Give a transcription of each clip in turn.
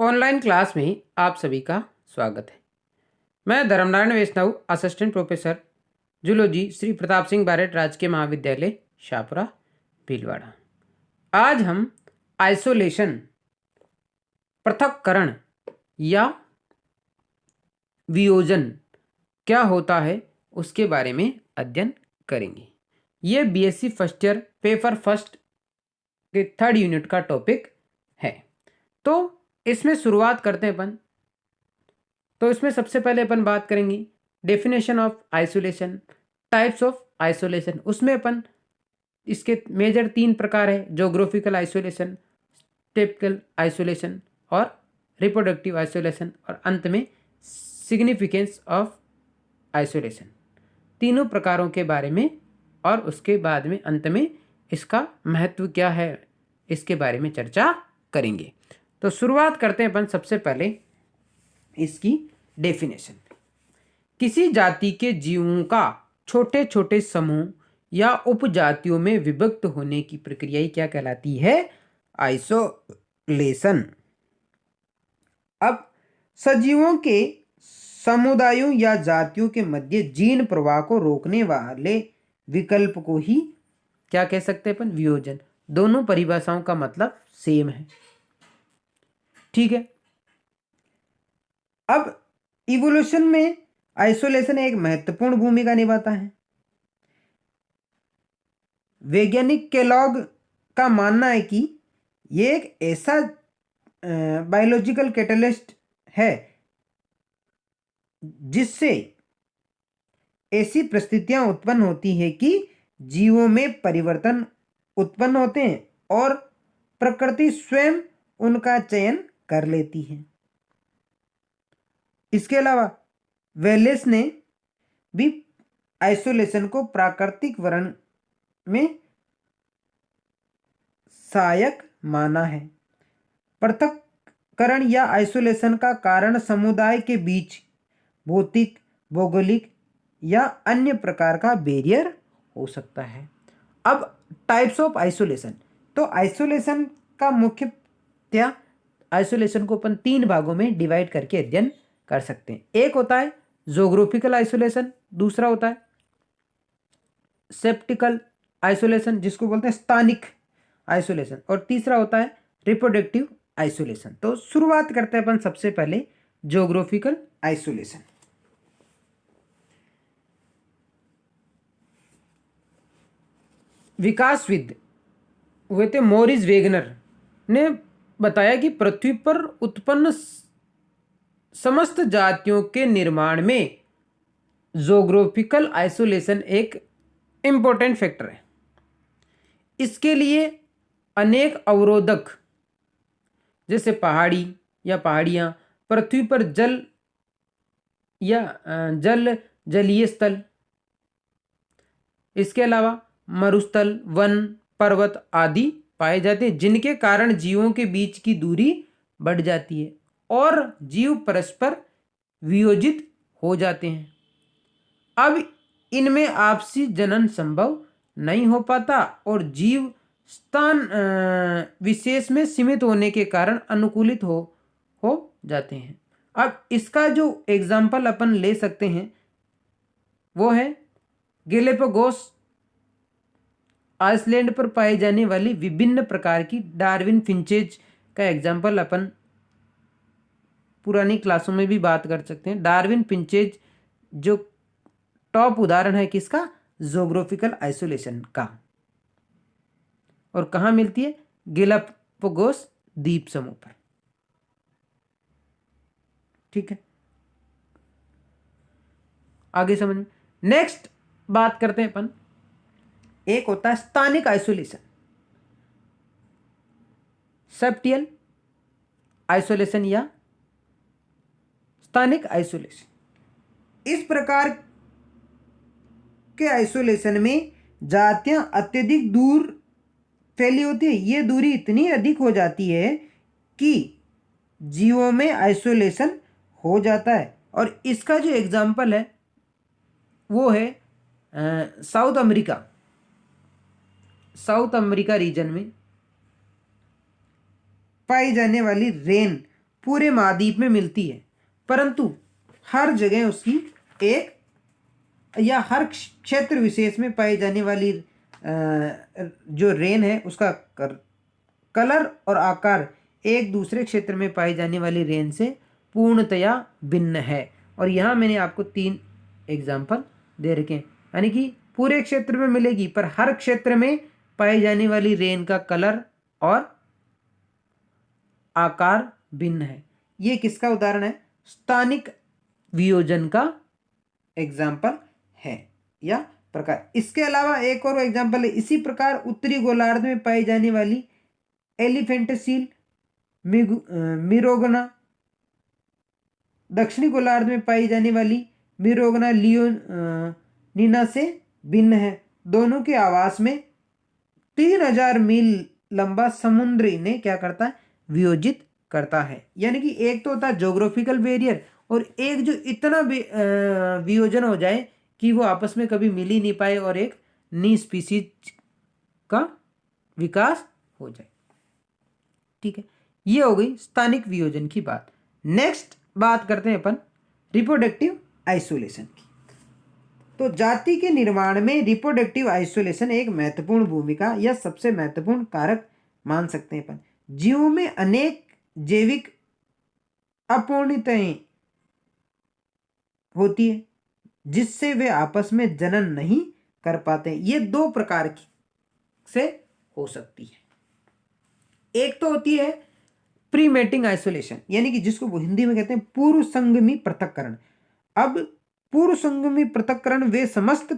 Online class में आप सभी का स्वागत है। मैं Dharmanarayan Vaishnav, assistant professor zoology, Shri Pratap Singh Barhat राजकीय महाविद्यालय शाहपुरा भीलवाड़ा। आज हम आइसोलेशन, पृथक्करण या वियोजन क्या होता है उसके बारे में अध्ययन करेंगे। ये BSc first year paper first के 3rd यूनिट का टॉपिक है। तो इसमें शुरुआत करते हैं अपन। तो इसमें सबसे पहले अपन बात करेंगे definition of isolation, types of isolation. उसमें अपन इसके मेजर 3 प्रकार है: ज्योग्राफिकल आइसोलेशन, टिपिकल आइसोलेशन और रिप्रोडक्टिव आइसोलेशन, और अंत में सिग्निफिकेंस ऑफ आइसोलेशन। तीनों प्रकारों के बारे में और उसके बाद में अंत में इसका महत्व क्या है इसके बारे में चर्चा करेंगे। तो शुरुआत करते हैं अपन सबसे पहले इसकी डेफिनेशन। किसी जाति के जीवों का छोटे छोटे समूह या उपजातियों में विभक्त होने की प्रक्रिया ही क्या कहलाती है? आइसोलेशन। अब सजीवों के समुदायों या जातियों के मध्य जीन प्रवाह को रोकने वाले विकल्प को ही क्या कह सकते हैं अपन? वियोजन। दोनों परिभाषाओं का मतलब सेम है, ठीक है। अब इवोल्यूशन में आइसोलेशन एक महत्वपूर्ण भूमिका निभाता है। वैज्ञानिक केलॉग का मानना है कि यह एक ऐसा बायोलॉजिकल कैटलिस्ट है जिससे ऐसी परिस्थितियां उत्पन्न होती है कि जीवों में परिवर्तन उत्पन्न होते हैं और प्रकृति स्वयं उनका चयन कर लेती है। इसके अलावा वेलेस ने भी आइसोलेशन को प्राकृतिक वर्ण में सहायक माना है। पृथक्करण या आइसोलेशन का कारण समुदाय के बीच भौतिक, भौगोलिक या अन्य प्रकार का बैरियर हो सकता है। अब टाइप्स ऑफ आइसोलेशन। तो आइसोलेशन का मुख्यतः आइसोलेशन को अपन 3 भागों में डिवाइड करके अध्ययन कर सकते हैं। एक होता है ज्योग्राफिकल आइसोलेशन, दूसरा होता है सेप्टिकल आइसोलेशन जिसको बोलते हैं स्थानिक आइसोलेशन, और तीसरा होता है रिप्रोडक्टिव आइसोलेशन। तो शुरुआत करते हैं अपन सबसे पहले ज्योग्राफिकल आइसोलेशन। विकासविद हुए थे मॉरिस वेगनर ने बताया कि पृथ्वी पर उत्पन्न समस्त जातियों के निर्माण में ज्योग्राफिकल आइसोलेशन एक इंपॉर्टेंट फैक्टर है। इसके लिए अनेक अवरोधक जैसे पहाड़ी या पहाड़ियाँ, पृथ्वी पर जल या जलीय स्थल, इसके अलावा मरुस्थल, वन, पर्वत आदि पाए जाते हैं, जिनके कारण जीवों के बीच की दूरी बढ़ जाती है और जीव परस्पर वियोजित हो जाते हैं। अब इनमें आपसी जनन संभव नहीं हो पाता और जीव स्थान विशेष में सीमित होने के कारण अनुकूलित हो जाते हैं। अब इसका जो एग्जाम्पल अपन ले सकते हैं वो है गैलापागोस आइसलैंड पर पाई जाने वाली विभिन्न प्रकार की डार्विन फिंचेज का एग्जाम्पल अपन पुरानी क्लासों में भी बात कर सकते हैं। डार्विन फिंचेज जो टॉप उदाहरण है किसका? ज्योग्राफिकल आइसोलेशन का। और कहाँ मिलती है? गैलापागोस द्वीप समूह पर, ठीक है। आगे समझ में। नेक्स्ट बात करते हैं अपन, एक होता है स्थानिक आइसोलेशन, सेप्टियल आइसोलेशन या स्थानिक आइसोलेशन। इस प्रकार के आइसोलेशन में जातियां अत्यधिक दूर फैली होती है। ये दूरी इतनी अधिक हो जाती है कि जीवों में आइसोलेशन हो जाता है, और इसका जो एग्जाम्पल है वो है साउथ अमेरिका रीजन में पाई जाने वाली रेन पूरे महाद्वीप में मिलती है, परंतु हर जगह उसकी एक या हर क्षेत्र विशेष में पाई जाने वाली जो रेन है उसका कलर और आकार एक दूसरे क्षेत्र में पाई जाने वाली रेन से पूर्णतया भिन्न है। और यहाँ मैंने आपको 3 एग्जाम्पल दे रखे हैं, यानी कि पूरे क्षेत्र में मिलेगी पर हर क्षेत्र में पाई जाने वाली रेन का कलर और आकार भिन्न है। ये किसका उदाहरण है? स्थानिक वियोजन का एग्जाम्पल है या प्रकार। इसके अलावा एक और एग्जाम्पल है, इसी प्रकार उत्तरी गोलार्ध में पाई जाने वाली एलिफेंट सील मिरोगना, दक्षिणी गोलार्ध में पाई जाने वाली मिरोगना लियोनिना से भिन्न है। दोनों के आवास में 3000 मील लंबा समुद्र इन्हें क्या करता है? वियोजित करता है। यानी कि एक तो होता है ज्योग्राफिकल बैरियर और एक जो इतना वियोजन हो जाए कि वो आपस में कभी मिल ही नहीं पाए और एक नई स्पीसीज का विकास हो जाए। ठीक है, ये हो गई स्थानिक वियोजन की बात। नेक्स्ट बात करते हैं अपन रिप्रोडक्टिव आइसोलेशन की। तो जाति के निर्माण में रिप्रोडक्टिव आइसोलेशन एक महत्वपूर्ण भूमिका या सबसे महत्वपूर्ण कारक मान सकते हैं अपन। जीवों में अनेक जैविक अपूर्णताएं होती है जिससे वे आपस में जनन नहीं कर पाते। ये 2 प्रकार की से हो सकती है। एक तो होती है प्री मेटिंग आइसोलेशन, यानी कि जिसको वो हिंदी में कहते हैं पूर्व संगमी पृथक्करण। अब पूर्व संगमी पृथक्करण वे समस्त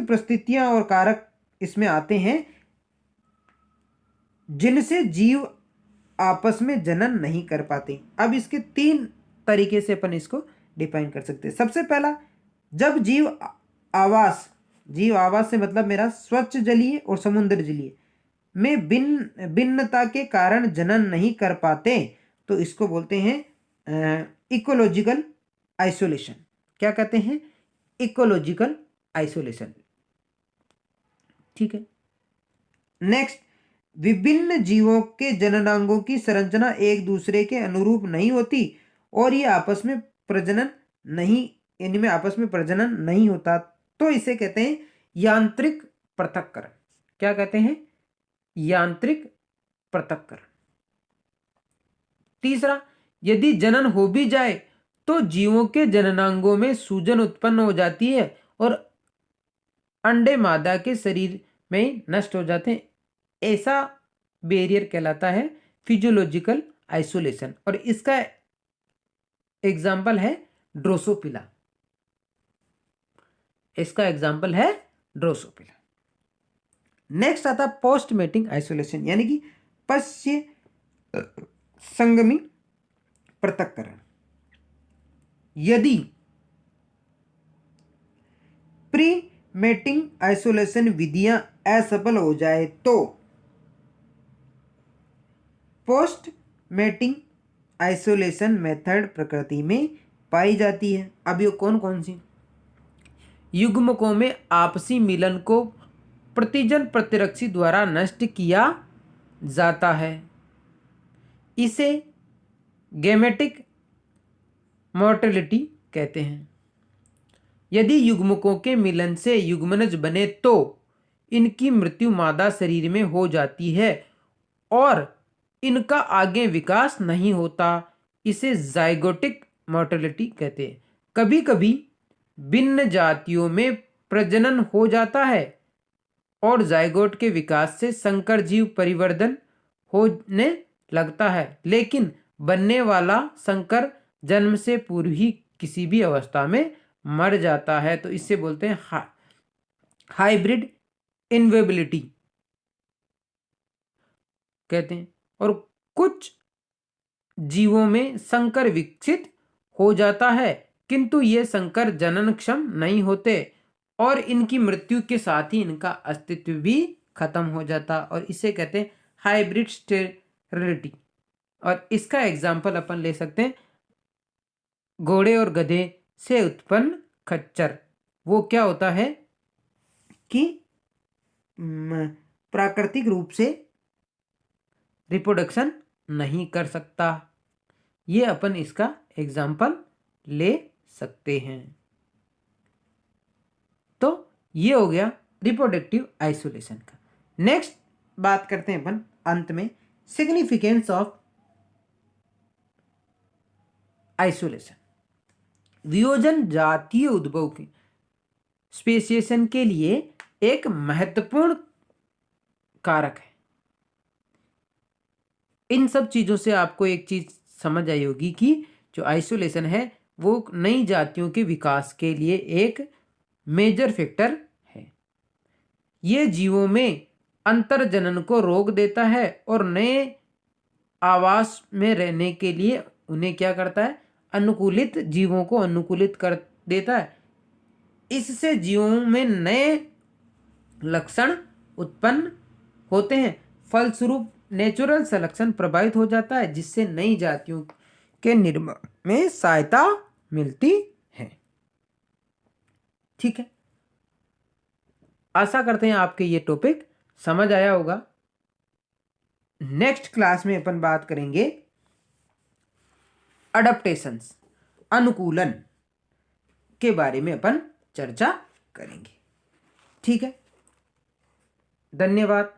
परिस्थितियां और कारक इसमें आते हैं जिनसे जीव आपस में जनन नहीं कर पाते। अब इसके 3 तरीके से अपन इसको डिफाइन कर सकते हैं। सबसे पहला, जब जीव आवास से मतलब मेरा स्वच्छ जलीय और समुद्र जलीय में भिन्नता के कारण जनन नहीं कर पाते तो इसको बोलते हैं इकोलॉजिकल आइसोलेशन। क्या कहते हैं? Ecological isolation. ठीक है। नेक्स्ट, विभिन्न जीवों के जननांगों की संरचना एक दूसरे के अनुरूप नहीं होती और ये आपस में प्रजनन नहीं होता तो इसे कहते हैं यांत्रिक पृथक्करण। क्या कहते हैं? यांत्रिक पृथक्करण। तीसरा, यदि जनन हो भी जाए तो जीवों के जननांगों में सूजन उत्पन्न हो जाती है और अंडे मादा के शरीर में नष्ट हो जाते हैं। ऐसा बैरियर कहलाता है फिजियोलॉजिकल आइसोलेशन और इसका एग्जाम्पल है ड्रोसोफिला। नेक्स्ट आता पोस्ट मेटिंग आइसोलेशन, यानी कि पश्च संगमी पृथक्करण। यदि प्री मेटिंग आइसोलेशन विधियां असफल हो जाए तो पोस्ट मेटिंग आइसोलेशन मेथड प्रकृति में पाई जाती है। अब ये कौन कौन सी? युग्मकों में आपसी मिलन को प्रतिजन प्रतिरक्षी द्वारा नष्ट किया जाता है। इसे गैमेटिक मोर्टेलिटी कहते हैं। यदि युग्मकों के मिलन से युग्मनज बने तो इनकी मृत्यु मादा शरीर में हो जाती है और इनका आगे विकास नहीं होता। इसे जाइगोटिक मोर्टेलिटी कहते हैं। कभी कभी भिन्न जातियों में प्रजनन हो जाता है और जाइगोट के विकास से संकर जीव परिवर्धन होने लगता है, लेकिन बनने वाला संकर जन्म से पूर्व ही किसी भी अवस्था में मर जाता है। तो इससे बोलते हैं हाइब्रिड इनवेबिलिटी कहते हैं। और कुछ जीवों में संकर विकसित हो जाता है किंतु ये संकर जननक्षम नहीं होते और इनकी मृत्यु के साथ ही इनका अस्तित्व भी खत्म हो जाता और इसे कहते हैं हाइब्रिड स्टेरिलिटी। और इसका एग्जाम्पल अपन ले सकते हैं घोड़े और गधे से उत्पन्न खच्चर। वो क्या होता है कि प्राकृतिक रूप से रिप्रोडक्शन नहीं कर सकता। ये अपन इसका एग्जाम्पल ले सकते हैं। तो ये हो गया रिप्रोडक्टिव आइसोलेशन का। नेक्स्ट बात करते हैं अपन अंत में सिग्निफिकेंस ऑफ आइसोलेशन। वियोजन जातीय उद्भव के स्पेसिएशन के लिए एक महत्वपूर्ण कारक है। इन सब चीजों से आपको एक चीज समझ आई होगी कि जो आइसोलेशन है वो नई जातियों के विकास के लिए एक मेजर फैक्टर है। ये जीवों में अंतर्जनन को रोक देता है और नए आवास में रहने के लिए उन्हें क्या करता है, अनुकूलित जीवों को अनुकूलित कर देता है। इससे जीवों में नए लक्षण उत्पन्न होते हैं। फलस्वरूप नेचुरल सिलेक्शन प्रभावित हो जाता है, जिससे नई जातियों के निर्माण में सहायता मिलती है। ठीक है, आशा करते हैं आपके ये टॉपिक समझ आया होगा। नेक्स्ट क्लास में अपन बात करेंगे अडप्टेशंस, अनुकूलन के बारे में अपन चर्चा करेंगे। ठीक है, धन्यवाद।